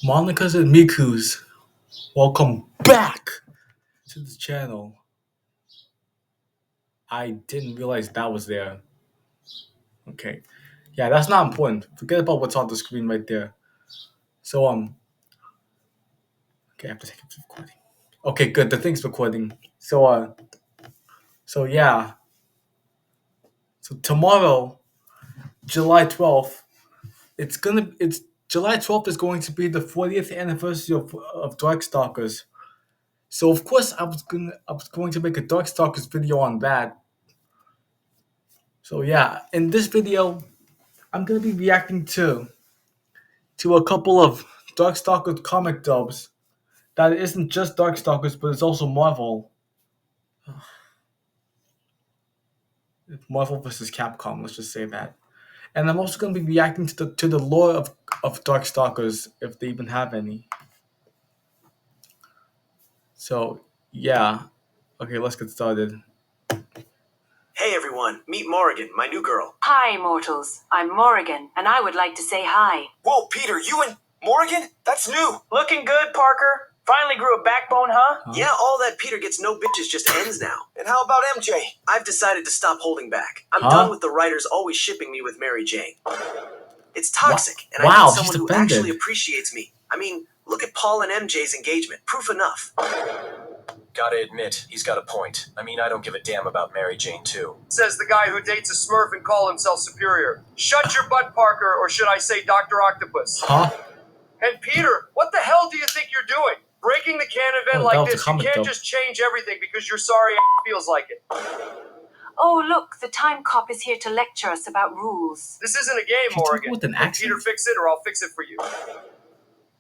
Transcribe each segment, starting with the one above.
Monica's and Miku's, welcome back to the channel. I didn't realize that was there. Okay. Yeah, that's not important. Forget about what's on the screen right there. So, okay, I have to take it to recording. Okay, good. The thing's recording. So yeah. So tomorrow, July 12th, it's July 12th is going to be the 40th anniversary of Darkstalkers. So of course I was going to make a Darkstalkers video on that. So yeah, in this video, I'm gonna be reacting to a couple of Darkstalkers comic dubs that isn't just Darkstalkers, but it's also Marvel. Marvel versus Capcom, let's just say that. And I'm also gonna be reacting to the lore of Darkstalkers, if they even have any. So yeah. Okay, let's get started. Hey everyone, meet Morrigan, my new girl. Hi, mortals. I'm Morrigan, and I would like to say hi. Whoa, Peter, you and Morrigan? That's new. Looking good, Parker. Finally grew a backbone, huh? Yeah, all that Peter gets no bitches just ends now. And how about MJ? I've decided to stop holding back. I'm done with the writers always shipping me with Mary Jane. It's toxic, and I need someone who actually appreciates me. I mean, look at Paul and MJ's engagement. Proof enough. Gotta admit, he's got a point. I mean, I don't give a damn about Mary Jane, too. Says the guy who dates a Smurf and call himself superior. Shut your butt, Parker, or should I say Dr. Octopus? Huh? And Peter, what the hell do you think you're doing? Breaking the canon event like this, you can't just change everything because your sorry feels like it. Oh, look, the time cop is here to lecture us about rules. This isn't a game, Morrigan. With an accent? Peter, fix it or I'll fix it for you.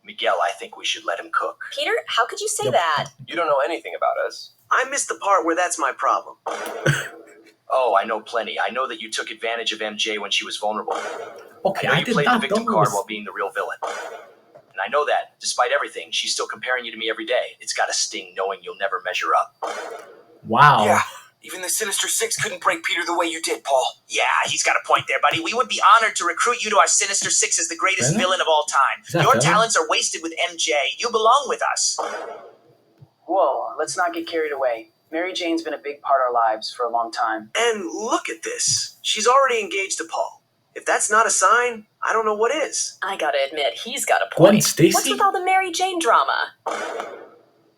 Miguel, I think we should let him cook. Peter, how could you say that? You don't know anything about us. I missed the part where that's my problem. Oh, I know plenty. I know that you took advantage of MJ when she was vulnerable. Okay, I know I you did played the not victim know card this. while being the real villain. And I know that, despite everything, she's still comparing you to me every day. It's gotta sting knowing you'll never measure up. Wow. Yeah, even the Sinister Six couldn't break Peter the way you did, Paul. Yeah, he's got a point there, buddy. We would be honored to recruit you to our Sinister Six as the greatest villain of all time. Your talents are wasted with MJ. You belong with us. Whoa, let's not get carried away. Mary Jane's been a big part of our lives for a long time. And look at this. She's already engaged to Paul. If that's not a sign, I don't know what is. I gotta admit, he's got a Gwen point. Stacy? What's with all the Mary Jane drama?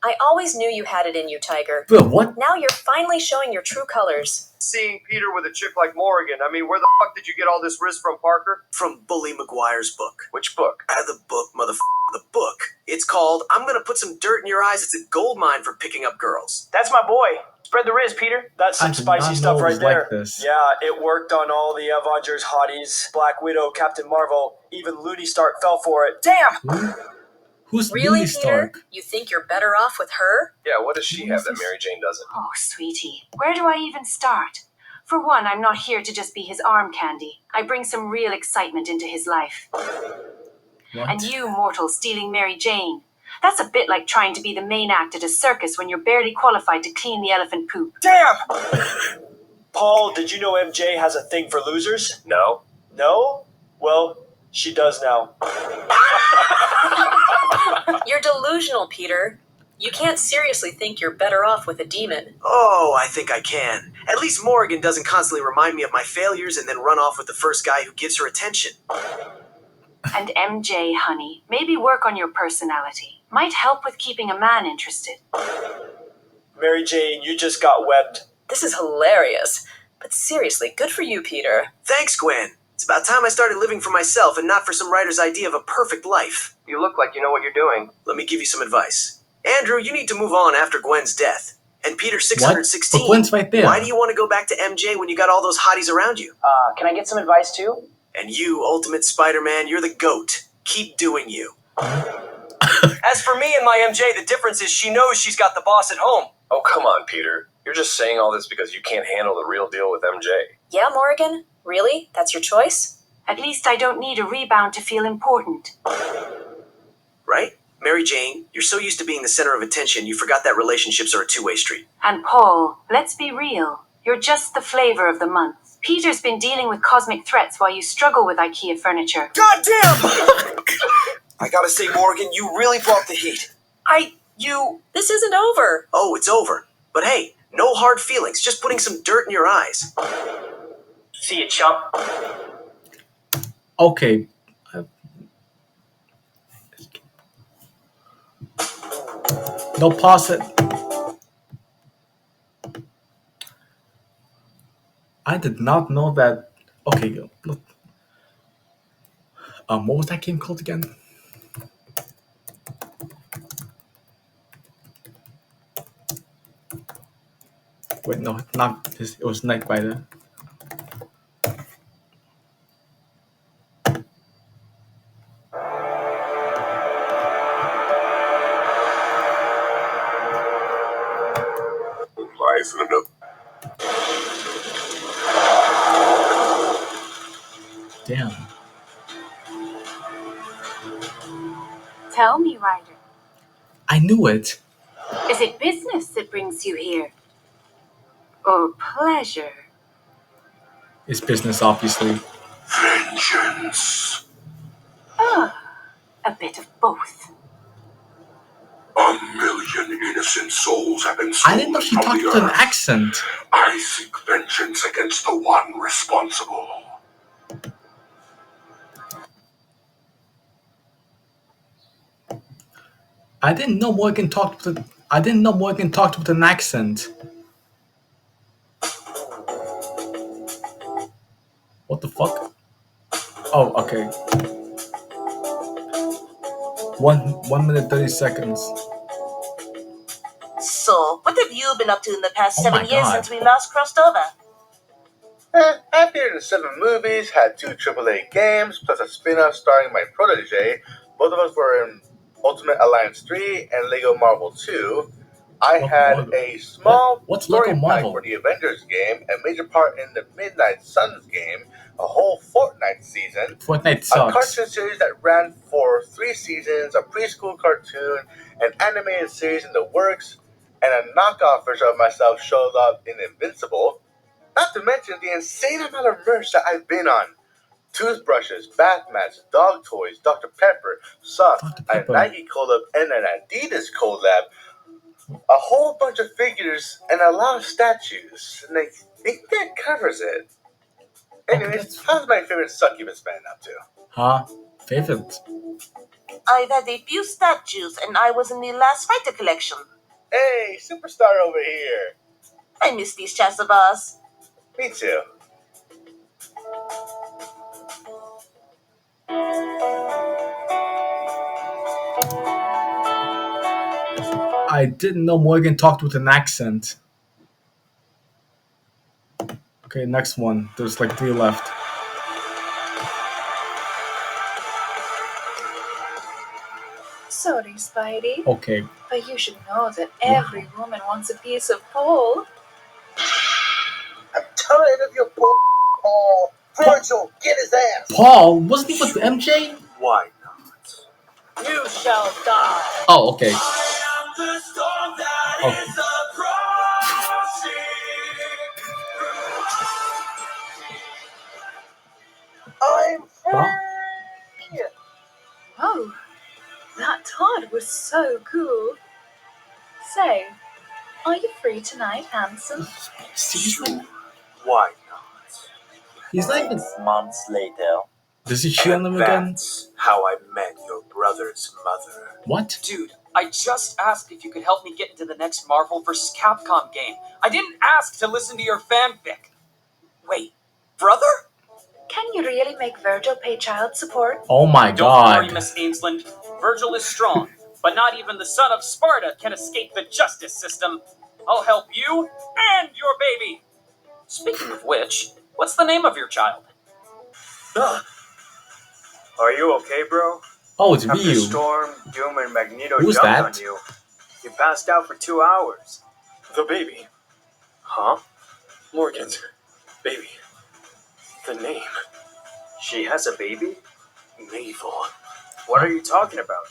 I always knew you had it in you, Tiger. Bro, what? Now you're finally showing your true colors. Seeing Peter with a chick like Morrigan, I mean, where the fuck did you get all this risk from, Parker? From Bully McGuire's book. Which book? The book, the book. It's called I'm Gonna Put Some Dirt in Your Eyes. It's a gold mine for picking up girls. That's my boy. Spread the riz, Peter. That's some spicy stuff right there. This. Yeah, it worked on all the Avengers hotties. Black Widow, Captain Marvel, even Looney Stark fell for it. Damn! Who's Really, Looney Peter? Stark? You think you're better off with her? Yeah, what does she have that Mary Jane doesn't? Oh, sweetie, where do I even start? For one, I'm not here to just be his arm candy. I bring some real excitement into his life. What? And you, mortal, stealing Mary Jane. That's a bit like trying to be the main act at a circus when you're barely qualified to clean the elephant poop. Damn! Paul, did you know MJ has a thing for losers? No. No? Well, she does now. You're delusional, Peter. You can't seriously think you're better off with a demon. Oh, I think I can. At least Morrigan doesn't constantly remind me of my failures and then run off with the first guy who gives her attention. And MJ, honey, maybe work on your personality. Might help with keeping a man interested. Mary Jane, you just got webbed. This is hilarious. But seriously, good for you, Peter. Thanks, Gwen. It's about time I started living for myself and not for some writer's idea of a perfect life. You look like you know what you're doing. Let me give you some advice. Andrew, you need to move on after Gwen's death. And Peter 616. But Gwen's right there. Why do you want to go back to MJ when you got all those hotties around you? Can I get some advice too? And you, Ultimate Spider-Man, you're the GOAT. Keep doing you. As for me and my MJ, the difference is she knows she's got the boss at home. Oh, come on, Peter. You're just saying all this because you can't handle the real deal with MJ. Yeah, Morrigan? Really? That's your choice? At least I don't need a rebound to feel important. Right? Mary Jane, you're so used to being the center of attention, you forgot that relationships are a two-way street. And Paul, let's be real. You're just the flavor of the month. Peter's been dealing with cosmic threats while you struggle with IKEA furniture. God damn! I gotta to say, Morgan, you really brought the heat. This isn't over. Oh, it's over. But hey, no hard feelings, just putting some dirt in your eyes. See you, chump. Okay. No, pause it. I did not know that. Okay, look. What was that game called again? Wait, no, not this. It was Knight Rider. Damn. Tell me, Ryder, I knew it. is it business that brings you here? Or pleasure? It's business, obviously. Vengeance. A bit of both. 1,000,000 innocent souls have been stolen I didn't know she from talked the with an earth. accent. I seek vengeance against the one responsible. I didn't know Morgan talked with an accent. What the fuck? Oh, okay. 1 minute 30 seconds. So, what have you been up to in the past Oh 7 my years God. since we last crossed over? I appeared in 7 movies, had 2 AAA games, plus a spin-off starring my protege. Both of us were in Ultimate Alliance 3 and Lego Marvel 2. I had a small What's story Lego pack Marvel? for the Avengers game, a major part in the Midnight Suns game, a whole Fortnite season, Fortnite a sucks. cartoon series that ran for 3 seasons, a preschool cartoon, an animated series in the works, and a knockoff version of myself showed up in Invincible. Not to mention the insane amount of merch that I've been on. Toothbrushes, bath mats, dog toys, Dr. Pepper, socks, Dr. a Pepper. Nike collab, and an Adidas collab. A whole bunch of figures and a lot of statues. And I think that covers it. Anyways, how's my favorite succubus man up to? Huh? Favorite? I've had a few statues, and I was in the last fighter collection. Hey, superstar over here. I miss these chats of ours. Me too. I didn't know Morgan talked with an accent. Okay, next one. There's like 3 left. Sorry, Spidey. Okay. But you should know that every woman wants a piece of Paul. I'm tired of your bull, Paul. Virgil, get his ass. Paul? Wasn't he with MJ? Why not? You shall die. Oh, okay. I'm Huh? Whoa, that Todd was so cool. Say, are you free tonight, handsome? Seriously? Why not? He's not even. Months later. Does he cheat on them again? That's how I met your brother's mother. What? Dude, I just asked if you could help me get into the next Marvel vs. Capcom game. I didn't ask to listen to your fanfic. Wait, brother? Can you really make Virgil pay child support? Oh my Don't God. worry, Miss Ainsland. Virgil is strong, but not even the son of Sparta can escape the justice system. I'll help you and your baby. Speaking of which, what's the name of your child? Are you okay, bro? Oh, it's After Ryu. Storm, Doom, and Magneto Who's jumped that? on you, you passed out for 2 hours. The baby. Huh? Morgan's baby. The name. She has a baby? Mabel. What are you talking about?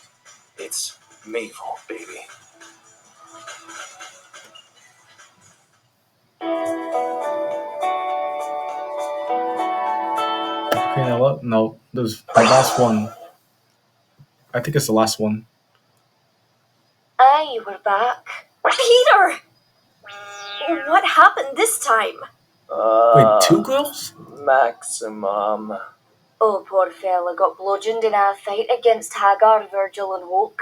It's Mabel, baby. Okay, now what? No, there's the last one. I think it's the last one. Ah, you were back. Peter! What happened this time? Wait, 2 girls? Maximum. Oh, poor fella got bludgeoned in our fight against Hagar, Virgil, and Hulk.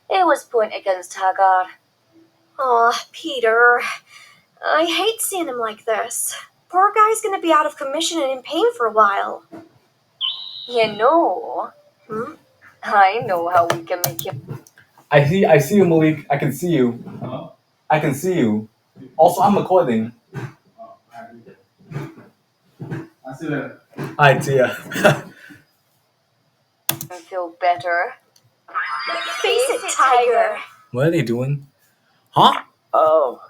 It was point against Hagar. Aw, Peter. I hate seeing him like this. Poor guy's gonna be out of commission and in pain for a while. You know, I know how we can make him. I see you, Malik. I can see you. I can see you. Also, I'm recording. I see that. Alright, see ya. Feel better. Face it, Tiger. What are they doing? Huh? Oh,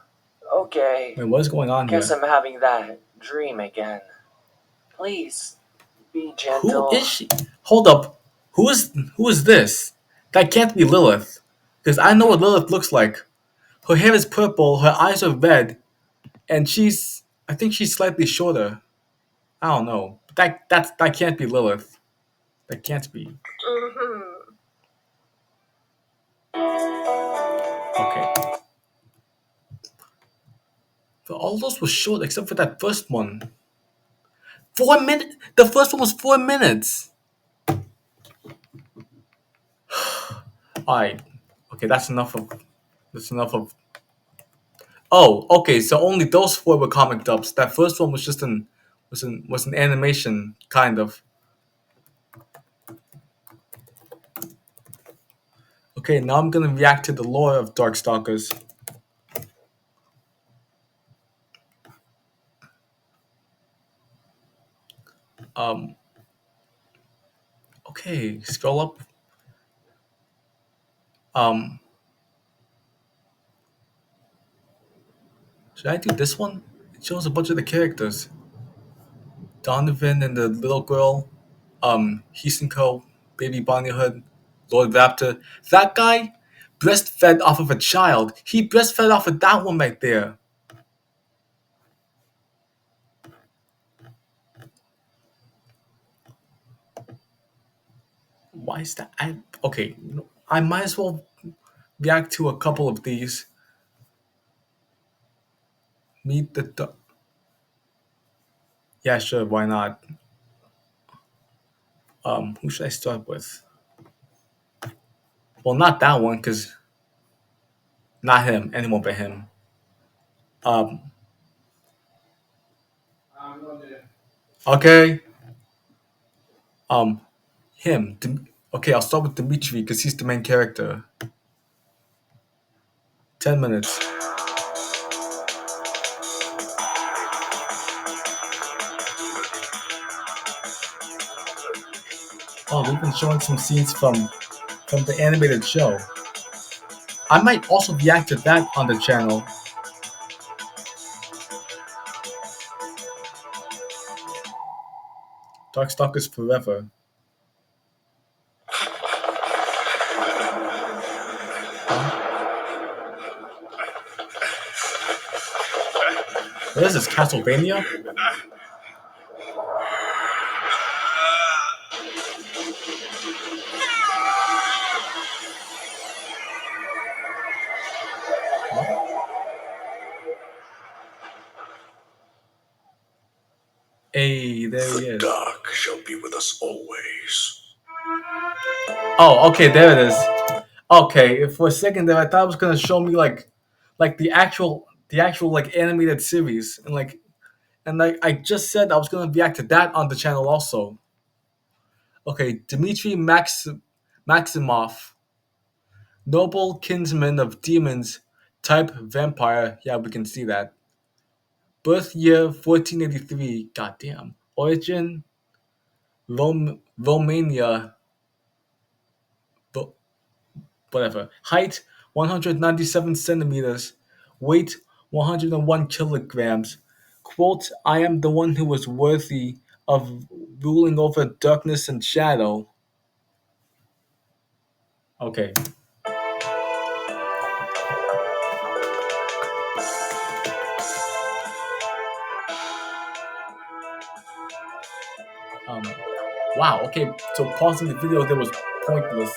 okay. Wait, what is going on Guess here? I'm having that dream again. Please, be gentle. Who is she? Hold up. Who is this? That can't be Lilith. Because I know what Lilith looks like. Her hair is purple, her eyes are red, and I think she's slightly shorter. I don't know. That can't be Lilith. That can't be. Okay. But all those were short except for that first one. 4 minutes. The first one was 4 minutes. Alright. Okay, that's enough of. Oh, okay. So only those 4 were comic dubs. That first one was just was an animation kind of. Okay, now I'm gonna react to the lore of Darkstalkers. Okay, scroll up. Should I do this one? It shows a bunch of the characters. Donovan and the little girl. Hisenko, Baby Bonnie Hood, Lord Raptor. That guy breastfed off of a child. He breastfed off of that one right there. Why is that? Okay. I might as well react to a couple of these. Meet the. Yeah, sure. Why not? Who should I start with? Well, not that one, cause not him. Anyone but him. Um. Okay. Um. Him. Okay, I'll start with Dimitri because he's the main character. 10 minutes. Oh, they've been showing some scenes from the animated show. I might also react to that on the channel. Darkstalkers Forever. What is this, Castlevania? Hey, there he is. The dark shall be with us always. Oh, okay, there it is. Okay, for a second there, I thought it was gonna show me like the actual like animated series, and like I just said, I was gonna react to that on the channel also. Okay, Dmitry Maximov, noble kinsman of demons, type vampire. Yeah, we can see that. Birth year 1483. Goddamn. Origin Romania. Whatever. Height 197 centimeters. Weight 101 kilograms. Quote, I am the one who is worthy of ruling over darkness and shadow. Okay. Wow, okay, so pausing the video there was pointless.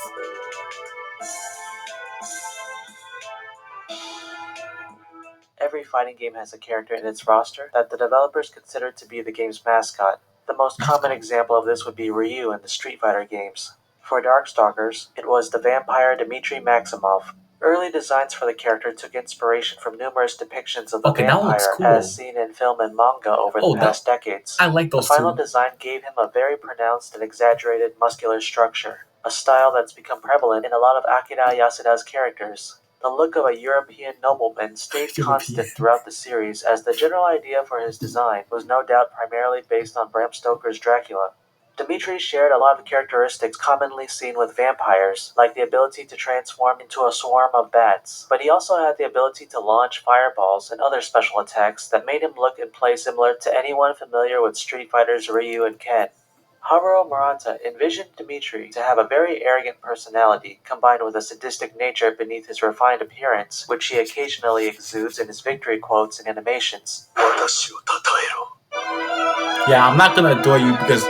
every fighting game has a character in its roster that the developers consider to be the game's mascot. The most common example of this would be Ryu in the Street Fighter games. For Darkstalkers, it was the vampire Dmitry Maximov. Early designs for the character took inspiration from numerous depictions of the vampire as seen in film and manga over the past decades. I like those The final two. design gave him a very pronounced and exaggerated muscular structure, a style that's become prevalent in a lot of Akira Yasuda's characters. The look of a European nobleman stayed constant throughout the series, as the general idea for his design was no doubt primarily based on Bram Stoker's Dracula. Dmitry shared a lot of characteristics commonly seen with vampires, like the ability to transform into a swarm of bats, but he also had the ability to launch fireballs and other special attacks that made him look and play similar to anyone familiar with Street Fighter's Ryu and Ken. Haruo Murata envisioned Dmitry to have a very arrogant personality, combined with a sadistic nature beneath his refined appearance, which he occasionally exudes in his victory quotes and animations. Yeah, I'm not gonna adore you because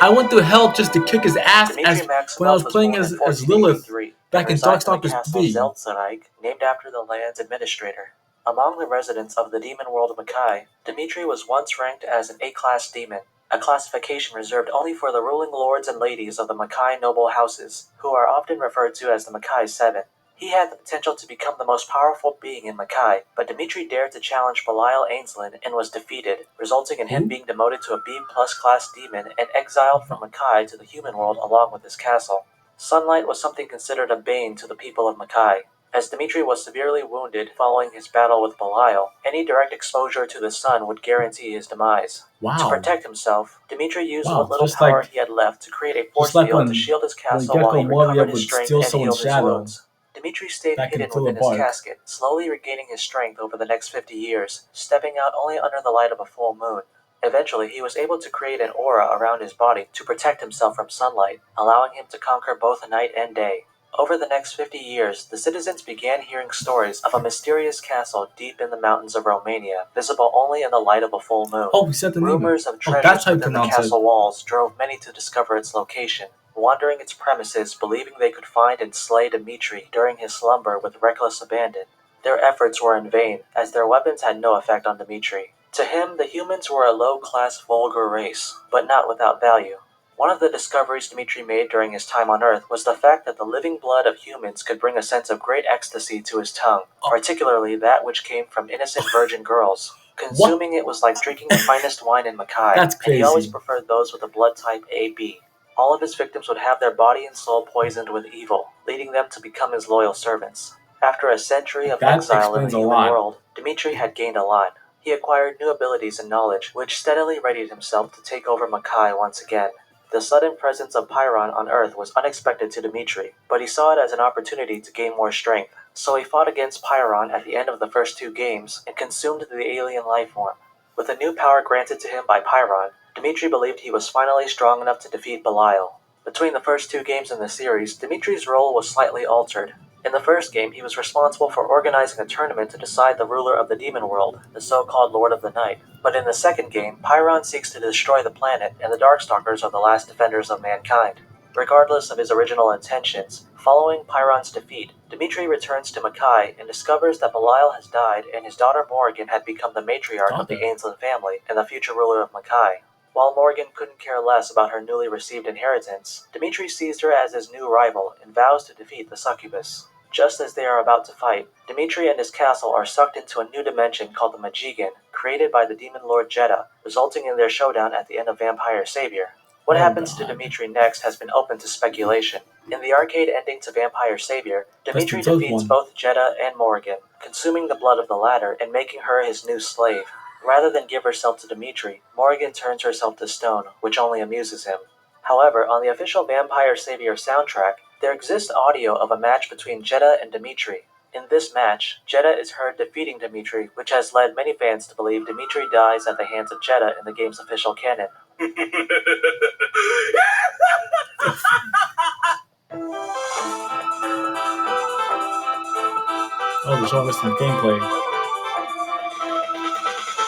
I went to hell just to kick his ass as when I was playing as Lilith back in Darkstalkers 3. Zeltserreich, named after the land's administrator. Among the residents of the demon world of Makai, Dmitry was once ranked as an A-class demon, a classification reserved only for the ruling lords and ladies of the Makai noble houses, who are often referred to as the Makai Seven. He had the potential to become the most powerful being in Makai, but Dmitry dared to challenge Belial Ainslin and was defeated, resulting in him being demoted to a B-plus class demon and exiled from Makai to the human world along with his castle. Sunlight was something considered a bane to the people of Makai. As Dmitry was severely wounded following his battle with Belial, any direct exposure to the sun would guarantee his demise. Wow. To protect himself, Dmitry used what little power he had left to create a force field to shield his castle while he recovered his strength and healed his wounds. Dmitry stayed hidden within his casket, slowly regaining his strength over the next 50 years, stepping out only under the light of a full moon. Eventually, he was able to create an aura around his body to protect himself from sunlight, allowing him to conquer both night and day. Over the next 50 years, the citizens began hearing stories of a mysterious castle deep in the mountains of Romania, visible only in the light of a full moon. Oh, we said the name. Rumors of treasures within the castle walls drove many to discover its location, wandering its premises believing they could find and slay Dmitry during his slumber with reckless abandon. Their efforts were in vain, as their weapons had no effect on Dmitry. To him, the humans were a low-class vulgar race, but not without value. One of the discoveries Dmitry made during his time on Earth was the fact that the living blood of humans could bring a sense of great ecstasy to his tongue, particularly that which came from innocent virgin girls. Consuming it was like drinking the finest wine in Makai, That's and he always crazy. preferred those with a blood type AB. All of his victims would have their body and soul poisoned with evil, leading them to become his loyal servants. After a century of exile in the human world, Dmitry had gained a lot. He acquired new abilities and knowledge, which steadily readied himself to take over Makai once again. The sudden presence of Pyron on Earth was unexpected to Dmitry, but he saw it as an opportunity to gain more strength. So he fought against Pyron at the end of the first 2 games and consumed the alien life form. With a new power granted to him by Pyron, Dmitry believed he was finally strong enough to defeat Belial. Between the first 2 games in the series, Dmitry's role was slightly altered. In the first game, he was responsible for organizing a tournament to decide the ruler of the demon world, the so-called Lord of the Night. But in the second game, Pyron seeks to destroy the planet, and the Darkstalkers are the last defenders of mankind. Regardless of his original intentions, following Pyron's defeat, Dmitry returns to Makai and discovers that Belial has died and his daughter Morrigan had become the matriarch of the Ainslin family and the future ruler of Makai. While Morrigan couldn't care less about her newly received inheritance, Dmitry sees her as his new rival and vows to defeat the succubus. Just as they are about to fight, Dmitry and his castle are sucked into a new dimension called the Majigan, created by the demon lord Jeddah, resulting in their showdown at the end of Vampire Savior. What happens to Dmitry next has been open to speculation. In the arcade ending to Vampire Savior, Dmitry defeats both Jeddah and Morrigan, consuming the blood of the latter and making her his new slave. Rather than give herself to Dmitry, Morrigan turns herself to stone, which only amuses him. However, on the official Vampire Savior soundtrack, there exists audio of a match between Jeddah and Dmitry. In this match, Jeddah is heard defeating Dmitry, which has led many fans to believe Dmitry dies at the hands of Jeddah in the game's official canon. Oh, they're showing us some gameplay.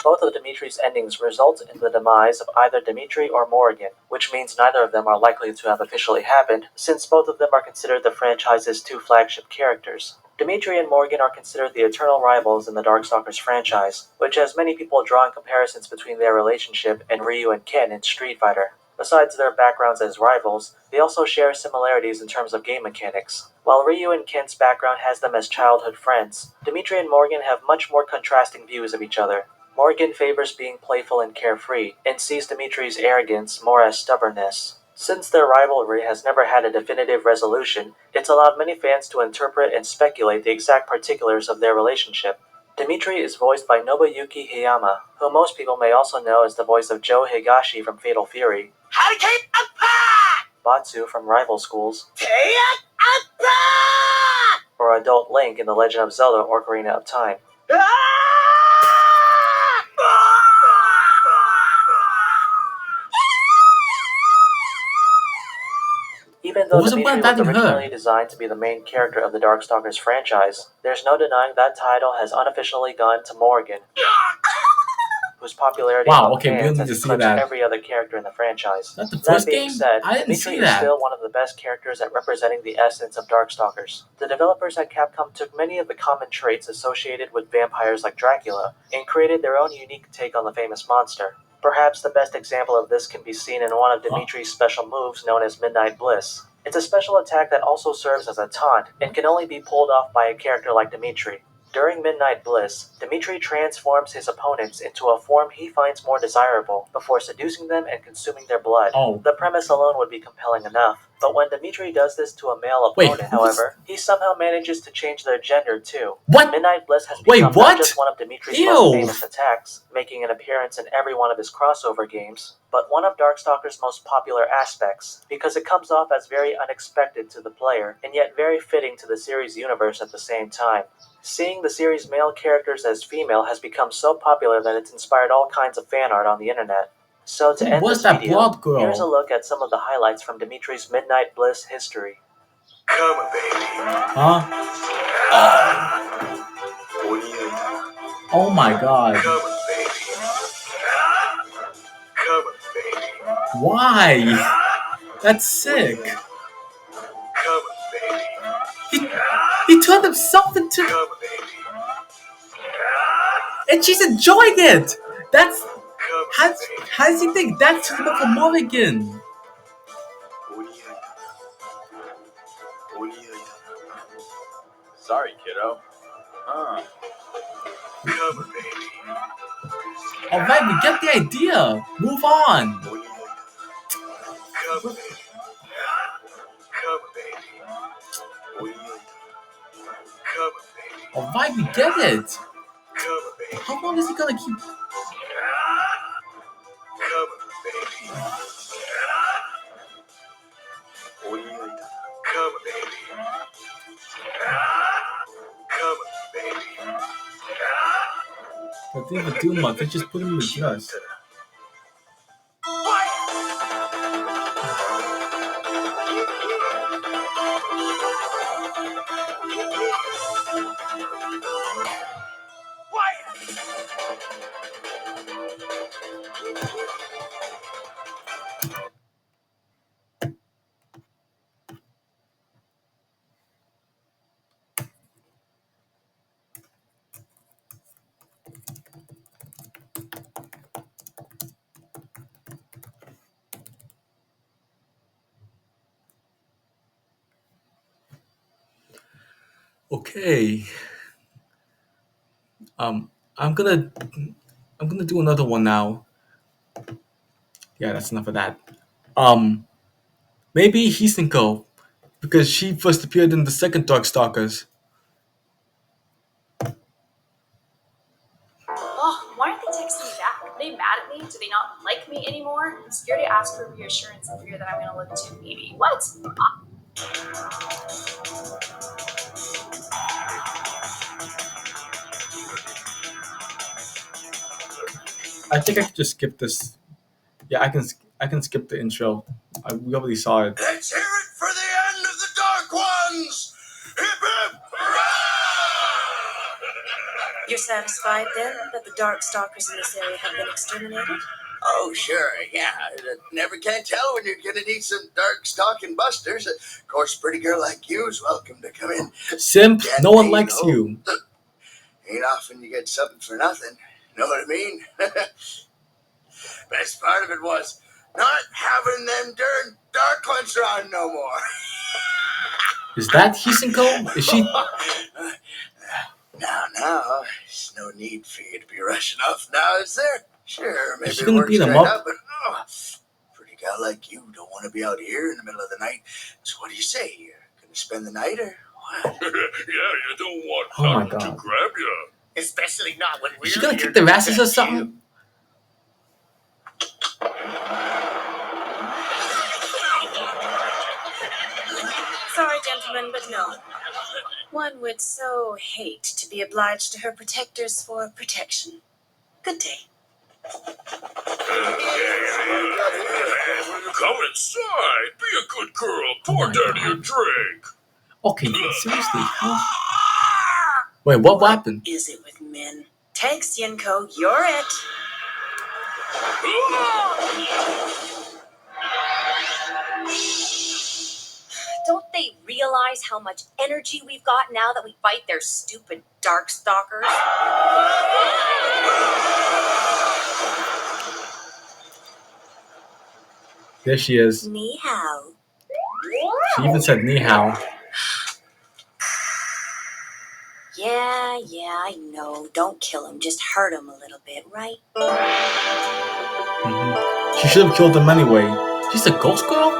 Both of Dmitry's endings result in the demise of either Dmitry or Morrigan, which means neither of them are likely to have officially happened, since both of them are considered the franchise's 2 flagship characters. Dimitri and Morgan are considered the eternal rivals in the Darkstalkers franchise, which has many people drawing comparisons between their relationship and Ryu and Ken in Street Fighter. Besides their backgrounds as rivals, they also share similarities in terms of game mechanics. While Ryu and Ken's background has them as childhood friends, Dimitri and Morgan have much more contrasting views of each other. Morgan favors being playful and carefree, and sees Dimitri's arrogance more as stubbornness. Since their rivalry has never had a definitive resolution, it's allowed many fans to interpret and speculate the exact particulars of their relationship. Dimitri is voiced by Nobuyuki Hiyama, who most people may also know as the voice of Joe Higashi from Fatal Fury, Batsu from Rival Schools, or Adult Link in The Legend of Zelda Ocarina of Time. Even though Dimitri was originally designed to be the main character of the Darkstalkers franchise, there's no denying that title has unofficially gone to Morgan, whose popularity among fans has eclipsed every other character in the franchise. That being said, Dimitri is still one of the best characters at representing the essence of Darkstalkers. The developers at Capcom took many of the common traits associated with vampires like Dracula and created their own unique take on the famous monster. Perhaps the best example of this can be seen in one of Dimitri's special moves known as Midnight Bliss. It's a special attack that also serves as a taunt and can only be pulled off by a character like Dimitri. During Midnight Bliss, Dimitri transforms his opponents into a form he finds more desirable before seducing them and consuming their blood. The premise alone would be compelling enough, but when Dimitri does this to a male opponent, however, he somehow manages to change their gender too. Midnight Bliss has become not just one of Dimitri's most famous attacks, making an appearance in every one of his crossover games, but one of Darkstalkers' most popular aspects, because it comes off as very unexpected to the player, and yet very fitting to the series' universe at the same time. Seeing the series' male characters as female has become so popular that it's inspired all kinds of fan art on the internet. So to end this video, here's a look at some of the highlights from Dimitri's Midnight Bliss history. Come on, baby. Huh? Oh my god. Come on, baby. Come on, baby. Why? That's sick. Come on, baby. He turned himself into... Come on, baby. And she's enjoying it! That's... How does he think that's too much for Morgan? Sorry, kiddo. Come on, baby. Alright, we get the idea. Move on. Come on, baby. Come on, baby. Come on, baby. Alright, we get it. Come on, baby. How long is he gonna keep... Come on, baby. Come on, baby. Come on, baby. They didn't even do much, they just put him in the dress. Okay. I'm gonna do another one now. Yeah, that's enough of that. Maybe Hisenko, because she first appeared in the second Darkstalkers. Oh, why aren't they texting me back? Are they mad at me? Do they not like me anymore? I'm scared to ask for reassurance and fear that I'm gonna live too, maybe. What? I think I could just skip this. Yeah, I can skip the intro. We already saw it. Let's hear it for the end of the Dark Ones! Hip hip! You're satisfied then that the Darkstalkers in this area have been exterminated? Oh, sure, yeah. Never can tell when you're gonna need some Darkstalking busters. Of course, pretty girl like you is welcome to come in. Simp, no one likes you. Ain't often you get something for nothing. Know what I mean? Best part of it was not having them darn dark ones around no more. Is that Hisenko? Is she? Now, there's no need for you to be rushing off now, is there? Sure, maybe Is she it gonna works beat him right up? out, but pretty gal like you don't want to be out here in the middle of the night. So what do you say? You're gonna spend the night or what? Yeah, you don't want nothing to grab you. Especially not when we're Is she gonna kick their asses or something? Sorry, gentlemen, but no. One would so hate to be obliged to her protectors for protection. Good day. Come inside. Be a good girl. Pour Daddy a drink. Okay, seriously, how? Wait, what happened? Is it with men? Tank Xienko, you're it. Don't they realize how much energy we've got now that we fight their stupid Darkstalkers? There she is. Ni hao. She even said ni hao. Yeah, I know. Don't kill him. Just hurt him a little bit, right? Mm-hmm. She should have killed him anyway. She's a ghost girl?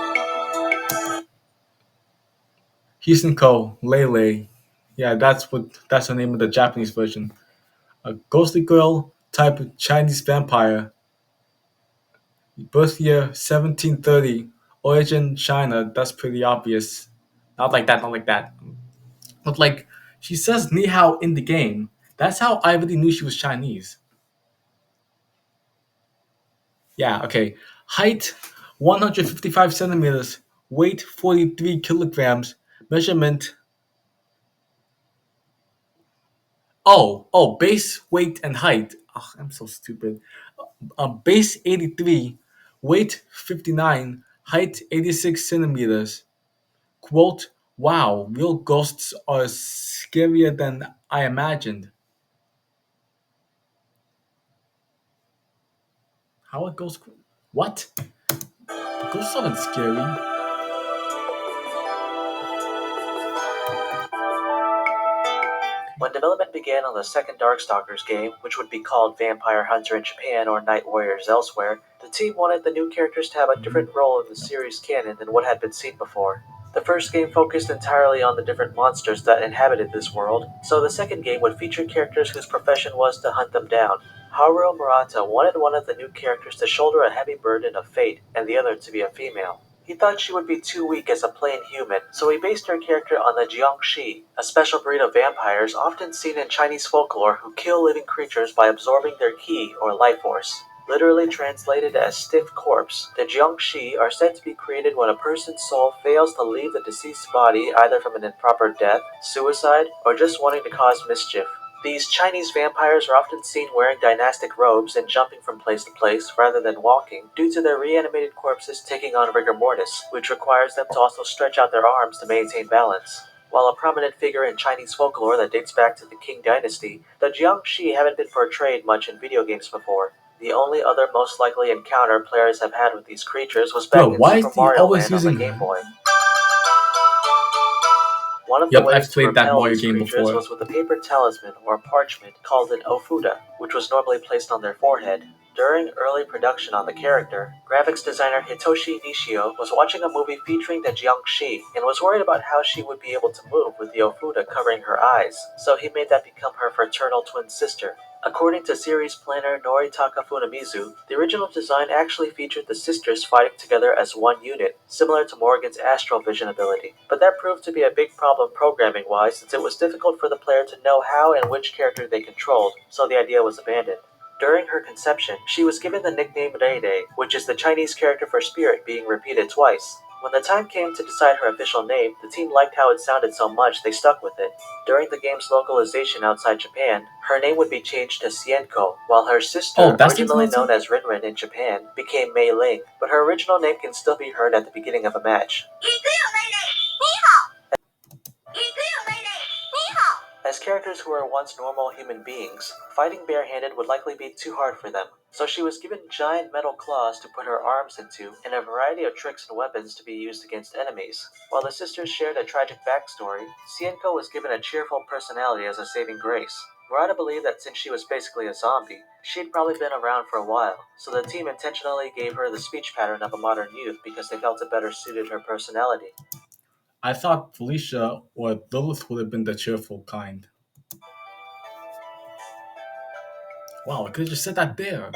Hisenko, Lele. Yeah, that's the name of the Japanese version. A ghostly girl type Chinese vampire. Birth year 1730. Origin China. That's pretty obvious. Not like that. But like, she says ni hao in the game. That's how I already knew she was Chinese. Yeah, okay. Height 155 centimeters. Weight 43 kilograms. Measurement. Base, weight, and height. Oh, I'm so stupid. Base 83. Weight 59. Height 86 centimeters. Quote, wow, real ghosts are scarier than I imagined. How a ghost? What? Ghosts aren't scary. When development began on the second Darkstalkers game, which would be called Vampire Hunter in Japan or Night Warriors elsewhere, the team wanted the new characters to have a different role in the series canon than what had been seen before. The first game focused entirely on the different monsters that inhabited this world, so the second game would feature characters whose profession was to hunt them down. Haruo Murata wanted one of the new characters to shoulder a heavy burden of fate and the other to be a female. He thought she would be too weak as a plain human, so he based her character on the Jiangshi, a special breed of vampires often seen in Chinese folklore who kill living creatures by absorbing their qi or life force. Literally translated as stiff corpse, the Jiangshi are said to be created when a person's soul fails to leave the deceased body either from an improper death, suicide, or just wanting to cause mischief. These Chinese vampires are often seen wearing dynastic robes and jumping from place to place rather than walking due to their reanimated corpses taking on rigor mortis, which requires them to also stretch out their arms to maintain balance. While a prominent figure in Chinese folklore that dates back to the Qing dynasty, the Jiangshi haven't been portrayed much in video games before. The only other most likely encounter players have had with these creatures was back in Super Mario Land on the Game Boy. One of the ways to repel these creatures was with a paper talisman or parchment called an ofuda, which was normally placed on their forehead. During early production on the character, graphics designer Hitoshi Nishio was watching a movie featuring the Jiangshi and was worried about how she would be able to move with the ofuda covering her eyes, so he made that become her fraternal twin sister. According to series planner Noritaka Funamizu, the original design actually featured the sisters fighting together as one unit, similar to Morgan's astral vision ability. But that proved to be a big problem programming-wise since it was difficult for the player to know how and which character they controlled, so the idea was abandoned. During her conception, she was given the nickname Rei Rei, which is the Chinese character for spirit being repeated twice. When the time came to decide her official name, the team liked how it sounded so much they stuck with it. During the game's localization outside Japan, her name would be changed to Xienko, while her sister, originally known as Rinrin in Japan, became Mei Ling, but her original name can still be heard at the beginning of a match. As characters who were once normal human beings, fighting barehanded would likely be too hard for them, so she was given giant metal claws to put her arms into and a variety of tricks and weapons to be used against enemies. While the sisters shared a tragic backstory, Xienko was given a cheerful personality as a saving grace. Murata believed that since she was basically a zombie, she'd probably been around for a while, so the team intentionally gave her the speech pattern of a modern youth because they felt it better suited her personality. I thought Felicia or Lilith would have been the cheerful kind. Wow, I could have just said that there.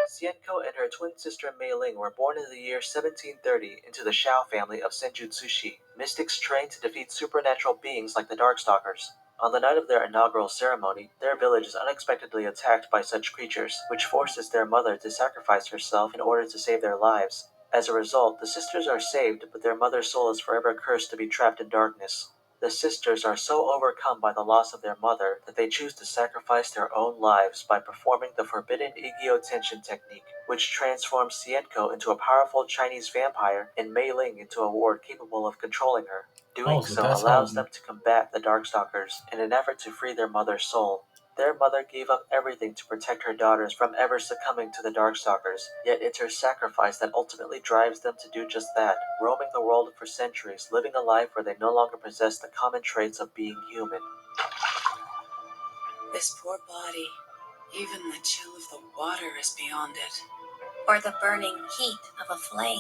Xienko and her twin sister Mei Ling were born in the year 1730 into the Shao family of Senjutsushi, mystics trained to defeat supernatural beings like the Darkstalkers. On the night of their inaugural ceremony, their village is unexpectedly attacked by such creatures, which forces their mother to sacrifice herself in order to save their lives. As a result, the sisters are saved, but their mother's soul is forever cursed to be trapped in darkness. The sisters are so overcome by the loss of their mother that they choose to sacrifice their own lives by performing the forbidden Igyo Tenshin technique, which transforms Xienko into a powerful Chinese vampire and Mei Ling into a ward capable of controlling her. Doing so allows them to combat the Darkstalkers in an effort to free their mother's soul. Their mother gave up everything to protect her daughters from ever succumbing to the Darkstalkers, yet it's her sacrifice that ultimately drives them to do just that, roaming the world for centuries, living a life where they no longer possess the common traits of being human. This poor body, even the chill of the water is beyond it. Or the burning heat of a flame.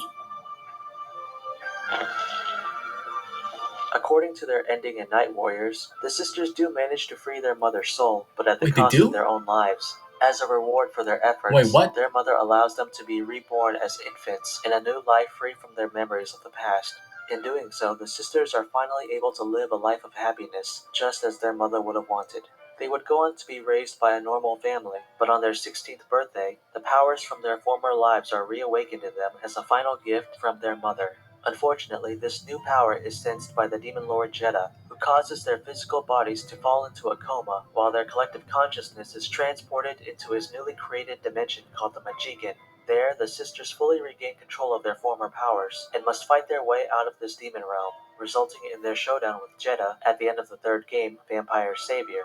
According to their ending in Night Warriors, the sisters do manage to free their mother's soul, but at the cost of their own lives. As a reward for their efforts, their mother allows them to be reborn as infants in a new life free from their memories of the past. In doing so, the sisters are finally able to live a life of happiness, just as their mother would have wanted. They would go on to be raised by a normal family, but on their 16th birthday, the powers from their former lives are reawakened in them as a final gift from their mother. Unfortunately, this new power is sensed by the demon lord Jeddah, who causes their physical bodies to fall into a coma, while their collective consciousness is transported into his newly created dimension called the Majigan. There, the sisters fully regain control of their former powers, and must fight their way out of this demon realm, resulting in their showdown with Jeddah at the end of the third game, Vampire Savior.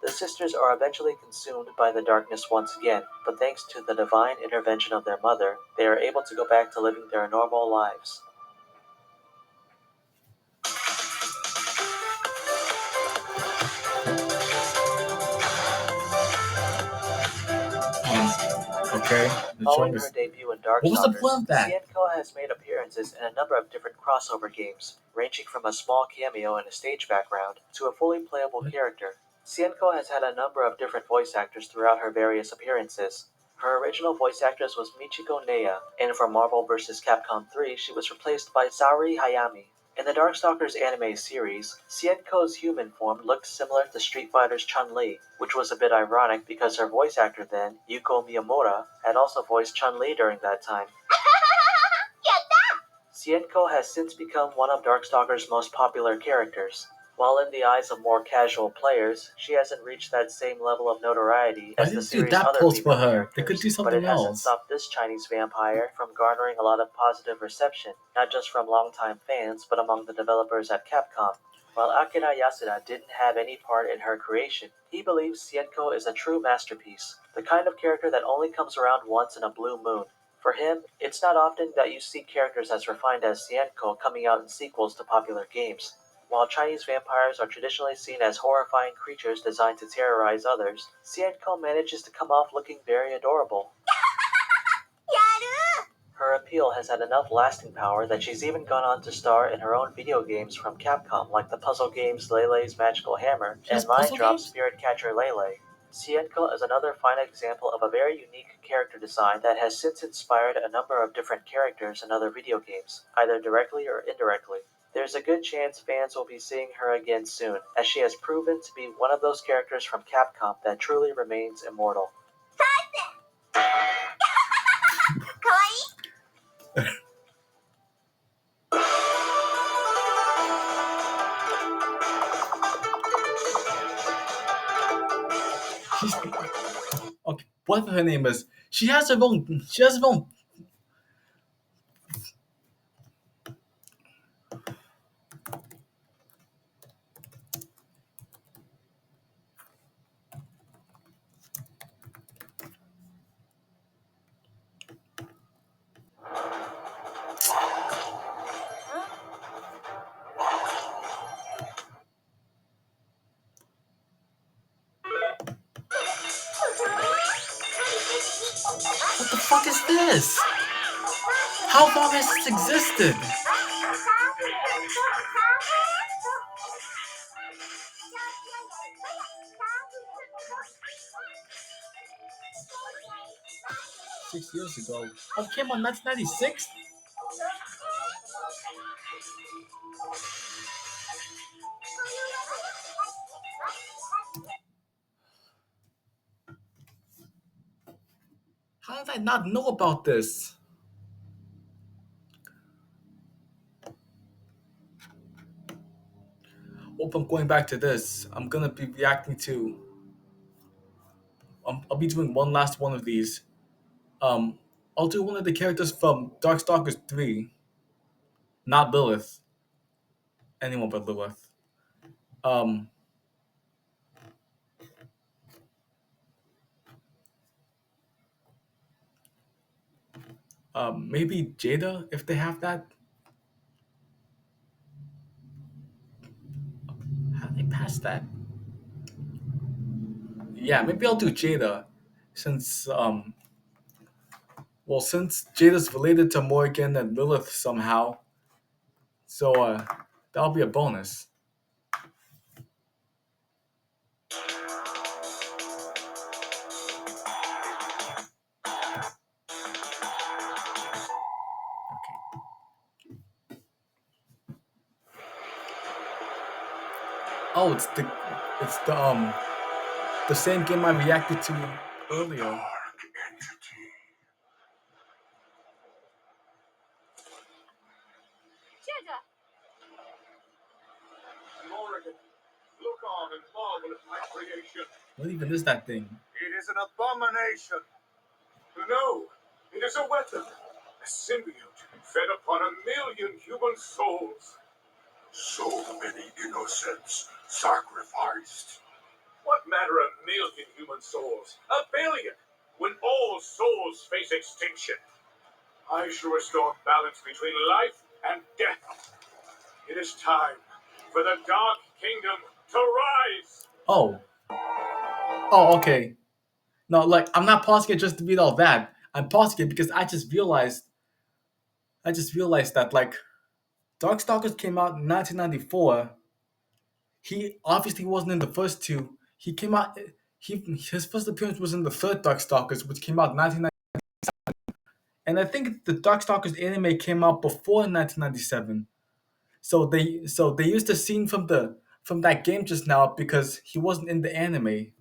The sisters are eventually consumed by the darkness once again, but thanks to the divine intervention of their mother, they are able to go back to living their normal lives. Okay. Following her debut in Darkstalkers, What was the point of that? Xienko has made appearances in a number of different crossover games, ranging from a small cameo in a stage background to a fully playable character. Xienko has had a number of different voice actors throughout her various appearances. Her original voice actress was Michiko Neya, and for Marvel vs. Capcom 3, she was replaced by Saori Hayami. In the Darkstalkers anime series, Xienko's human form looked similar to Street Fighter's Chun-Li, which was a bit ironic because her voice actor then, Yuko Miyamura, had also voiced Chun-Li during that time. Xienko has since become one of Darkstalkers' most popular characters. While in the eyes of more casual players, she hasn't reached that same level of notoriety as the series' other female characters, They could do but something it hasn't else. stopped this Chinese vampire from garnering a lot of positive reception, not just from longtime fans, but among the developers at Capcom. While Akira Yasuda didn't have any part in her creation, he believes Xienko is a true masterpiece, the kind of character that only comes around once in a blue moon. For him, it's not often that you see characters as refined as Xienko coming out in sequels to popular games. While Chinese vampires are traditionally seen as horrifying creatures designed to terrorize others, Xienko manages to come off looking very adorable. Her appeal has had enough lasting power that she's even gone on to star in her own video games from Capcom like the puzzle games Lele's Magical Hammer and Line Drop Spirit Catcher Lele. Xienko is another fine example of a very unique character design that has since inspired a number of different characters in other video games, either directly or indirectly. There's a good chance fans will be seeing her again soon, as she has proven to be one of those characters from Capcom that truly remains immortal. Okay, whatever her name is, she has her own. She has her own. What the fuck is this? How long has this existed? Six years ago. Oh, it came on 1996? How did I not know about this? Hope I'm going back to this. I'm gonna be reacting to. I'll be doing one last one of these. Um, I'll do one of the characters from Darkstalkers 3. Not Lilith. Anyone but Lilith. Um, maybe Jada if they have that. How did they pass that? Yeah, maybe I'll do Jada, since since Jada's related to Morgan and Lilith somehow, so that'll be a bonus. Oh, it's the same game I reacted to earlier. Jada! Morrigan, look on and marvel at my creation. What even is that thing? It is an abomination. No, it is a weapon. A symbiote fed upon 1,000,000 human souls. So many innocents sacrificed. What matter 1,000,000 human souls? 1,000,000,000, when all souls face extinction. I shall restore balance between life and death. It is time for the Dark Kingdom to rise. Oh, okay. No, like I'm not pausing it just to read all that. I'm pausing it because I just realized that like Darkstalkers came out in 1994. He obviously wasn't in the first two. He came out. His first appearance was in the third Darkstalkers, which came out in 1990. And I think the Darkstalkers anime came out before 1997. So they used the scene from that game just now because he wasn't in the anime.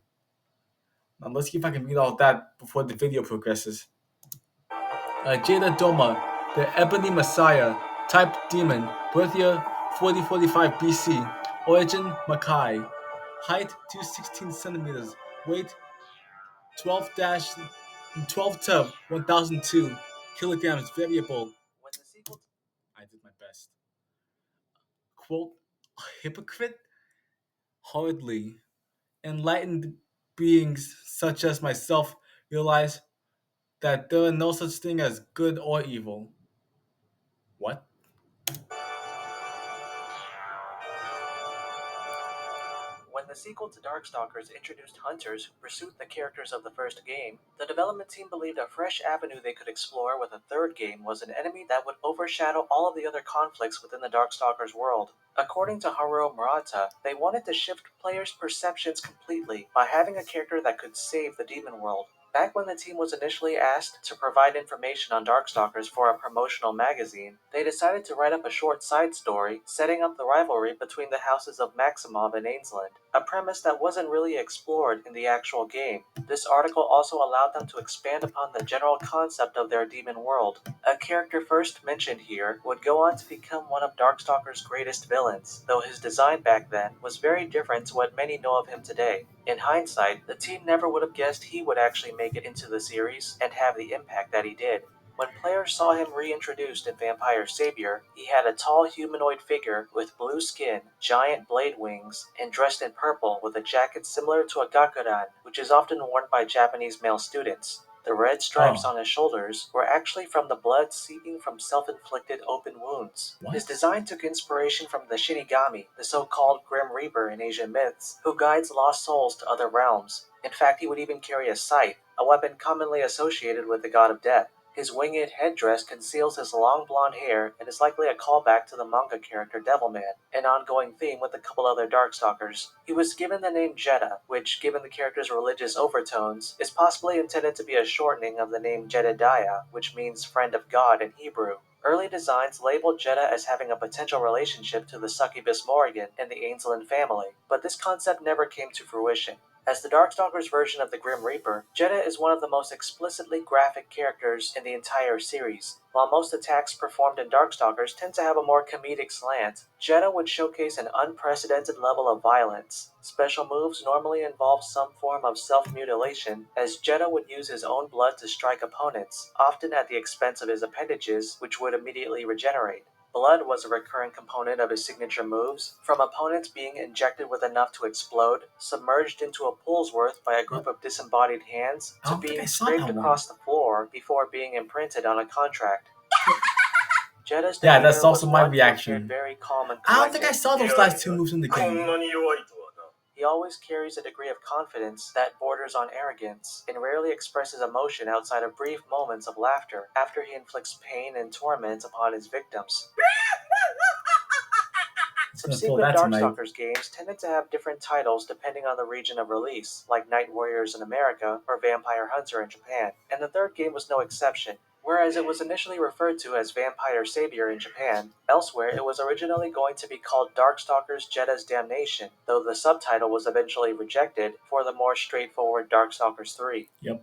Now let's see if I can read all that before the video progresses. Jada Doma, the Ebony Messiah, type Demon, birth year 4045 BC, origin Makai, height 216 centimeters, weight 12 to 1002 kilograms, variable. When the sequel I did my best. Quote, hypocrite? Hardly. Enlightened beings such as myself realize that there are no such thing as good or evil. What? When the sequel to Darkstalkers introduced hunters who pursued the characters of the first game, the development team believed a fresh avenue they could explore with a third game was an enemy that would overshadow all of the other conflicts within the Darkstalkers world. According to Haruo Murata, they wanted to shift players' perceptions completely by having a character that could save the demon world. Back when the team was initially asked to provide information on Darkstalkers for a promotional magazine, they decided to write up a short side story setting up the rivalry between the houses of Maximov and Ainsland, a premise that wasn't really explored in the actual game. This article also allowed them to expand upon the general concept of their demon world. A character first mentioned here would go on to become one of Darkstalker's greatest villains, though his design back then was very different to what many know of him today. In hindsight, the team never would have guessed he would actually make it into the series and have the impact that he did. When players saw him reintroduced in Vampire Savior, he had a tall humanoid figure with blue skin, giant blade wings, and dressed in purple with a jacket similar to a gakuran, which is often worn by Japanese male students. The red stripes on his shoulders were actually from the blood seeping from self-inflicted open wounds. His design took inspiration from the Shinigami, the so-called Grim Reaper in Asian myths, who guides lost souls to other realms. In fact, he would even carry a scythe, a weapon commonly associated with the god of death. His winged headdress conceals his long blonde hair and is likely a callback to the manga character Devilman, an ongoing theme with a couple other Darkstalkers. He was given the name Jeddah, which, given the character's religious overtones, is possibly intended to be a shortening of the name Jedediah, which means friend of God in Hebrew. Early designs labeled Jeddah as having a potential relationship to the succubus Morrigan and the Ainsland family, but this concept never came to fruition. As the Darkstalkers version of the Grim Reaper, Jeddah is one of the most explicitly graphic characters in the entire series. While most attacks performed in Darkstalkers tend to have a more comedic slant, Jeddah would showcase an unprecedented level of violence. Special moves normally involve some form of self-mutilation, as Jeddah would use his own blood to strike opponents, often at the expense of his appendages, which would immediately regenerate. Blood was a recurring component of his signature moves, from opponents being injected with enough to explode, submerged into a pool's worth by a group of disembodied hands, to being scraped across the floor before being imprinted on a contract. Yeah, that's also my reaction. I don't think I saw those last two moves in the game. He always carries a degree of confidence that borders on arrogance, and rarely expresses emotion outside of brief moments of laughter after he inflicts pain and torment upon his victims. Subsequent Darkstalkers games tended to have different titles depending on the region of release, like Night Warriors in America or Vampire Hunter in Japan, and the third game was no exception. Whereas it was initially referred to as Vampire Savior in Japan, elsewhere it was originally going to be called Darkstalkers Jeddah's Damnation, though the subtitle was eventually rejected for the more straightforward Darkstalkers 3. Yep.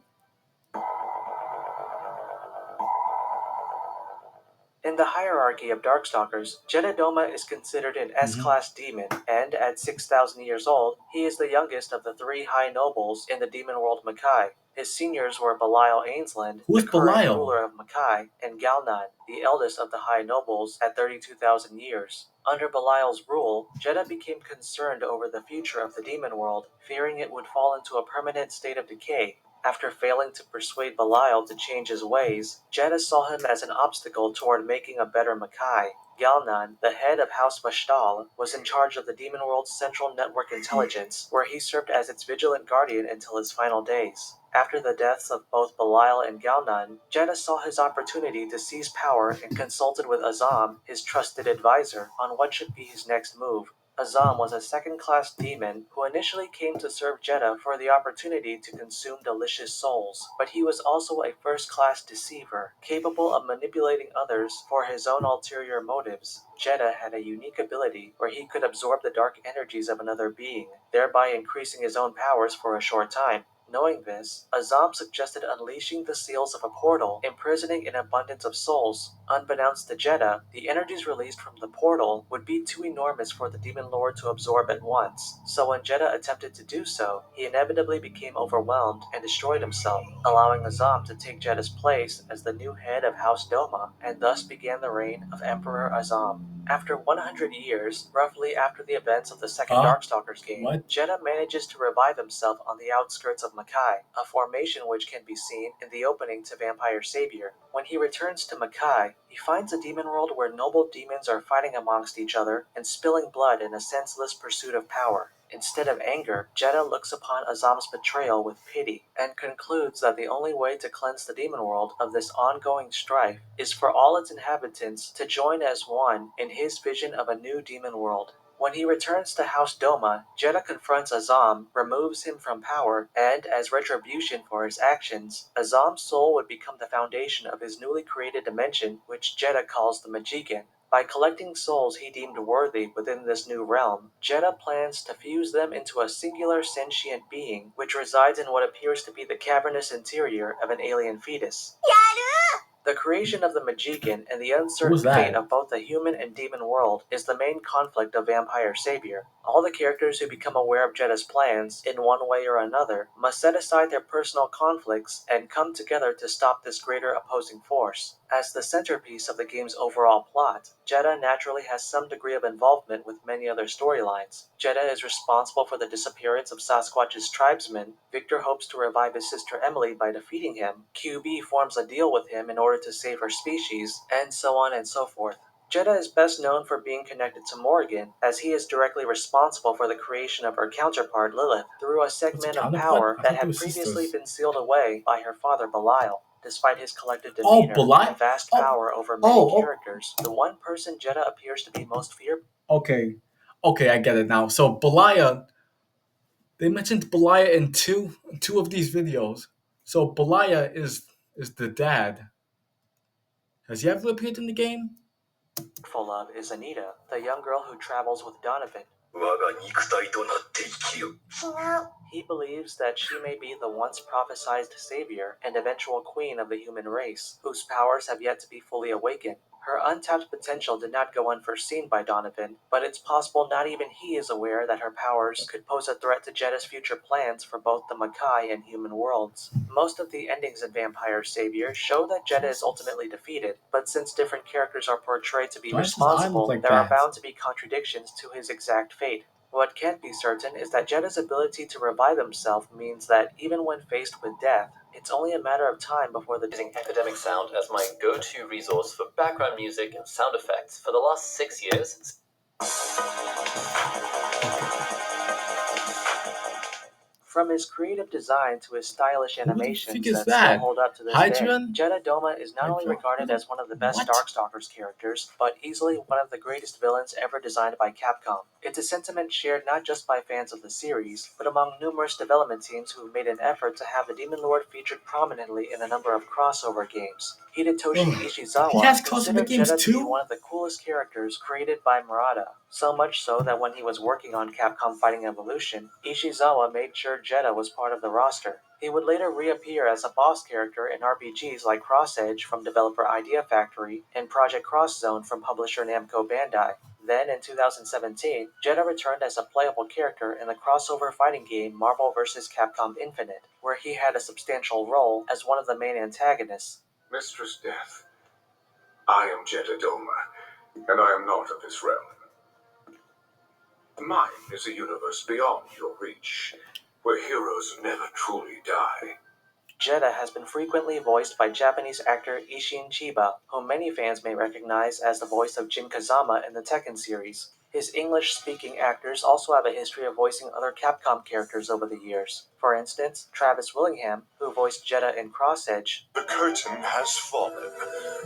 In the hierarchy of Darkstalkers, Jeddah Doma is considered an S-class demon, and at 6,000 years old, he is the youngest of the three high nobles in the demon world Makai. His seniors were Belial Ainsland, the current ruler of Makai, and Galnan, the eldest of the high nobles, at 32,000 years. Under Belial's rule, Jeddah became concerned over the future of the demon world, fearing it would fall into a permanent state of decay. After failing to persuade Belial to change his ways, Jeddah saw him as an obstacle toward making a better Makai. Galnan, the head of House Vashtal, was in charge of the demon world's central network intelligence, where he served as its vigilant guardian until his final days. After the deaths of both Belial and Galnan, Jeddah saw his opportunity to seize power and consulted with Azam, his trusted advisor, on what should be his next move. Azam was a second-class demon who initially came to serve Jeddah for the opportunity to consume delicious souls, but he was also a first-class deceiver, capable of manipulating others for his own ulterior motives. Jeddah had a unique ability where he could absorb the dark energies of another being, thereby increasing his own powers for a short time. Knowing this, Azam suggested unleashing the seals of a portal, imprisoning an abundance of souls. Unbeknownst to Jeddah, the energies released from the portal would be too enormous for the Demon Lord to absorb at once, so when Jeddah attempted to do so, he inevitably became overwhelmed and destroyed himself, allowing Azam to take Jeddah's place as the new head of House Doma, and thus began the reign of Emperor Azam. After 100 years, roughly after the events of the second Darkstalkers game, Jeddah manages to revive himself on the outskirts of Makai, a formation which can be seen in the opening to Vampire Savior. When he returns to Makai, he finds a demon world where noble demons are fighting amongst each other and spilling blood in a senseless pursuit of power. Instead of anger, Jeddah looks upon Azam's betrayal with pity, and concludes that the only way to cleanse the demon world of this ongoing strife is for all its inhabitants to join as one in his vision of a new demon world. When he returns to House Doma, Jeddah confronts Azam, removes him from power, and, as retribution for his actions, Azam's soul would become the foundation of his newly created dimension, which Jeddah calls the Majigan. By collecting souls he deemed worthy within this new realm, Jeddah plans to fuse them into a singular sentient being, which resides in what appears to be the cavernous interior of an alien fetus. The creation of the Majigan and the uncertain fate of both the human and demon world is the main conflict of Vampire Savior. All the characters who become aware of Jeddah's plans, in one way or another, must set aside their personal conflicts and come together to stop this greater opposing force. As the centerpiece of the game's overall plot, Jeddah naturally has some degree of involvement with many other storylines. Jeddah is responsible for the disappearance of Sasquatch's tribesmen, Victor hopes to revive his sister Emily by defeating him, QB forms a deal with him in order to save her species, and so on and so forth. Jeddah is best known for being connected to Morrigan, as he is directly responsible for the creation of her counterpart Lilith through a segment of power that had previously been sealed away by her father Belial. Despite his collective demeanor and vast power over many characters, the one person Jeddah appears to be most feared. Okay, I get it now. So Belial, they mentioned Belial in two of these videos. So Belial is the dad. Has he ever appeared in the game? Full of is Anita, the young girl who travels with Donovan. He believes that she may be the once prophesied savior and eventual queen of the human race, whose powers have yet to be fully awakened. Her untapped potential did not go unforeseen by Donovan, but it's possible not even he is aware that her powers could pose a threat to Jeddah's future plans for both the Makai and human worlds. Most of the endings in Vampire Savior show that Jeddah is ultimately defeated, but since different characters are portrayed to be responsible, there are bound to be contradictions to his exact fate. What can't be certain is that Jeddah's ability to revive himself means that even when faced with death, it's only a matter of time before the Using Epidemic Sound as my go-to resource for background music and sound effects for the last 6 years. From his creative design to his stylish animations that still hold up to this day, Jeddah Doma is not only regarded as one of the best Darkstalkers characters, but easily one of the greatest villains ever designed by Capcom. It's a sentiment shared not just by fans of the series, but among numerous development teams who have made an effort to have the Demon Lord featured prominently in a number of crossover games. Hidetoshi Ishizawa considered Jeddah to be one of the coolest characters created by Murata, so much so that when he was working on Capcom Fighting Evolution, Ishizawa made sure Jeddah was part of the roster. He would later reappear as a boss character in RPGs like Cross Edge from developer Idea Factory and Project Cross Zone from publisher Namco Bandai. Then, in 2017, Jeddah returned as a playable character in the crossover fighting game Marvel vs. Capcom Infinite, where he had a substantial role as one of the main antagonists. Mistress Death, I am Jeddah Doma, and I am not of this realm. Mine is a universe beyond your reach, where heroes never truly die. Jeddah has been frequently voiced by Japanese actor Isshin Chiba, whom many fans may recognize as the voice of Jin Kazama in the Tekken series. His English-speaking actors also have a history of voicing other Capcom characters over the years. For instance, Travis Willingham, who voiced Jeddah in Cross Edge. The curtain has fallen,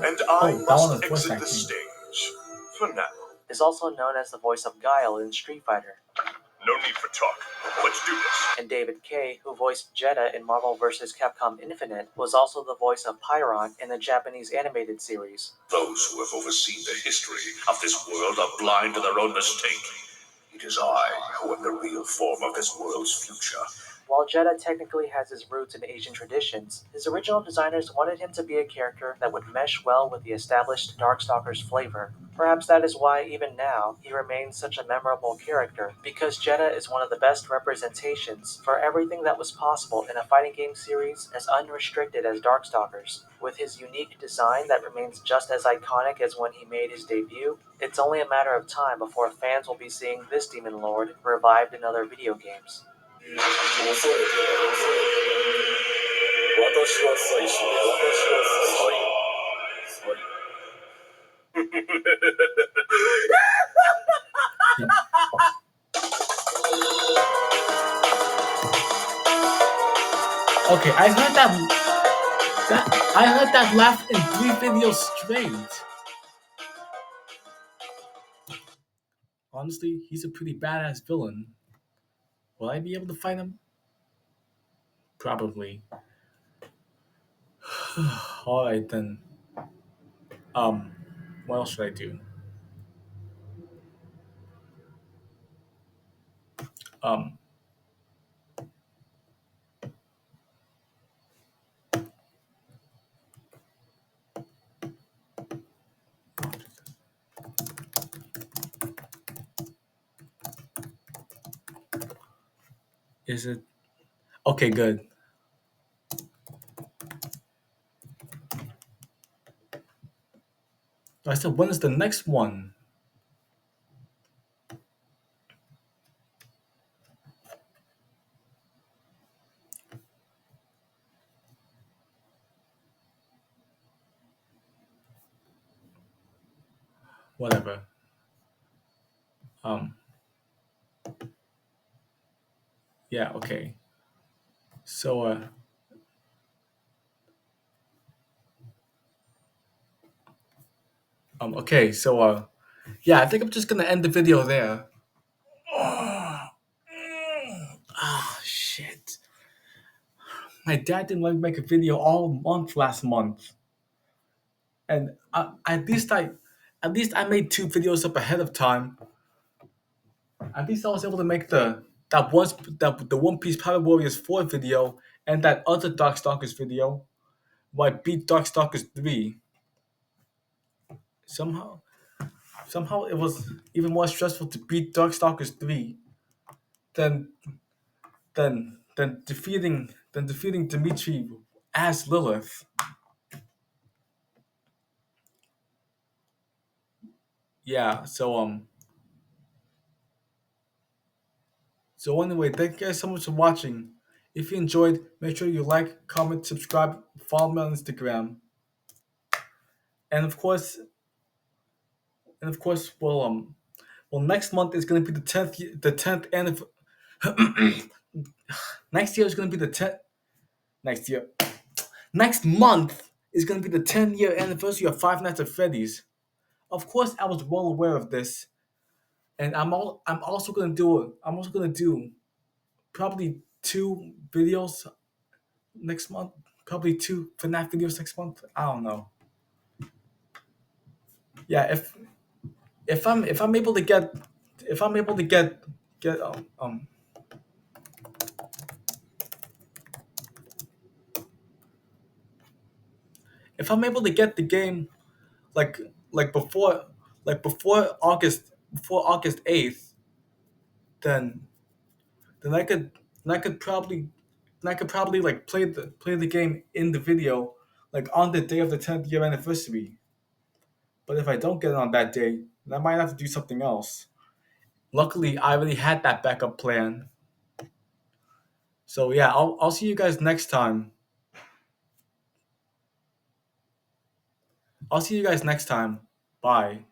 and I must exit the stage, for now. Is also known as the voice of Guile in Street Fighter. No need for talk. Let's do this. And David Kay, who voiced Jeddah in Marvel vs. Capcom Infinite, was also the voice of Pyron in the Japanese animated series. Those who have overseen the history of this world are blind to their own mistake. It is I who am the real form of this world's future. While Jeddah technically has his roots in Asian traditions, his original designers wanted him to be a character that would mesh well with the established Darkstalkers flavor. Perhaps that is why, even now, he remains such a memorable character, because Jeddah is one of the best representations for everything that was possible in a fighting game series as unrestricted as Darkstalkers. With his unique design that remains just as iconic as when he made his debut, it's only a matter of time before fans will be seeing this Demon Lord revived in other video games. Okay, I heard that laugh in 3 videos straight. Honestly, he's a pretty badass villain. Will I be able to fight him? Probably. Alright then. What else should I do? Um, is it okay? Good. I said, when is the next one? Whatever. Um, yeah, okay. So, okay, so, yeah, I think I'm just gonna end the video there. Ah, shit. My dad didn't let me make a video all month last month. And at least I made 2 videos up ahead of time. At least I was able to make the One Piece Power Warriors 4 video and that other Darkstalkers video where I beat Darkstalkers 3. Somehow it was even more stressful to beat Darkstalkers 3 than defeating Dimitri as Lilith. Yeah, so anyway, thank you guys so much for watching. If you enjoyed, make sure you like, comment, subscribe, follow me on Instagram. And of course, well, next month is gonna be the tenth anniversary. Next year is gonna be the 10th. Next year, next month is gonna be the 10-year anniversary of Five Nights at Freddy's. Of course, I was well aware of this, and I'm also gonna do probably 2 videos next month. Probably 2 FNAF videos next month. I don't know. Yeah, if I'm able to get if I'm able to get if I'm able to get the game like like before August 8th, then then I could then I could probably like play the game in the video like on the day of the 10th year anniversary. But if I don't get it on that day, then I might have to do something else. Luckily, I already had that backup plan. So yeah, I'll see you guys next time. I'll see you guys next time. Bye.